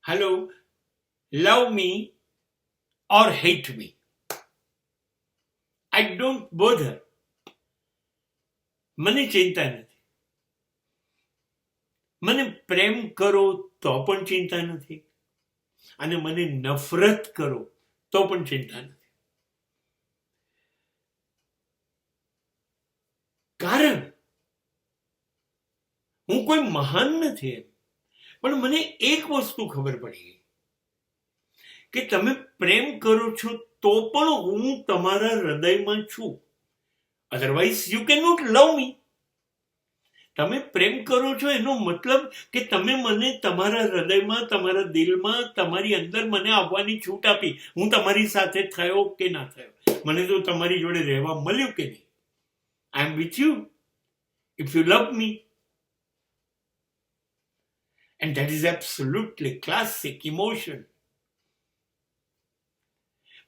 hello, love me or hate me. I don't bother. મને ચિંતા નથી. મને પ્રેમ કરો તો પણ ચિંતા નથી અને મને નફરત કરો તો પણ ચિંતા નથી. કારણ હું કોઈ મહાન નથી એમ, પણ મને એક વસ્તુ ખબર પડી ગઈ કે તમે પ્રેમ કરો છો તો પણ હું તમારા હૃદયમાં છું. અધરવાઇઝ યુ કેન નોટ લવ મી. તમે પ્રેમ કરો છો એનો મતલબ કે તમે મને તમારા હૃદયમાં, તમારા દિલમાં, તમારી અંદર મને આવવાની છૂટ આપી. હું તમારી સાથે થયો કે ના થયો, મને તો તમારી જોડે રહેવા મળ્યું કે નહીં. I am with you if you love me. And that is absolutely classic emotion.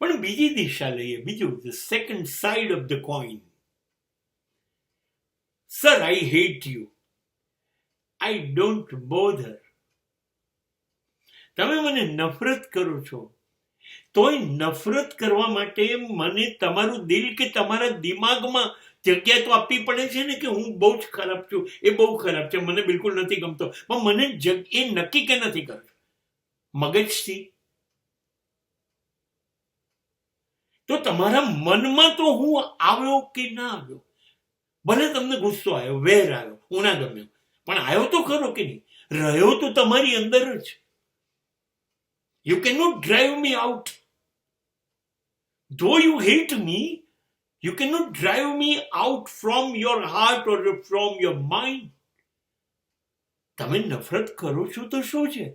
પણ બીજી દિશા લઈએ, બીજું, the second side of the coin. Sir, I hate you. I don't bother. તમે મને નફરત કરો છો, તોય નફરત કરવા માટે મને તમારું દિલ કે તમારા દિમાગમાં જગ્યા તો આપવી પડે છે ને કે હું બહુ જ ખરાબ છું, એ બહુ ખરાબ છે, મને બિલકુલ નથી ગમતો. પણ મને એ નક્કી કે નથી કરતો મગજથી. તો તમારા મનમાં તો હું આવ્યો કે ના આવ્યો, ભલે તમને ગુસ્સો આવ્યો, વેર આવ્યો, હું ના ગમ્યો, પણ આવ્યો તો ખરો કે નહીં? રહ્યો તો તમારી અંદર જ. You cannot drive me out. Though you hate me, you cannot drive me out from your heart or from your mind. તમે નફરત કરો છો તો શું છે?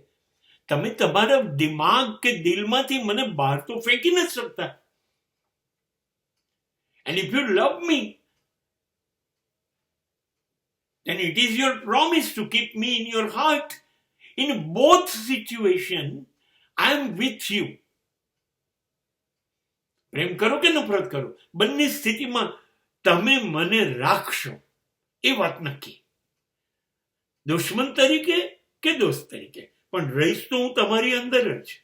તમે તમારા દિમાગ કે દિલમાંથી મને બહાર તો ફેંકી નથી શકતા. And if you love me, then it is your promise to keep me in your heart. In both situations, I am with you. પ્રેમ કરો કે નફરત કરો, બંને સ્થિતિમાં તમે મને રાખશો, એ વાત નક્કી. દુશ્મન તરીકે કે દોસ્ત તરીકે, પણ રહીશ તો હું તમારી અંદર જ.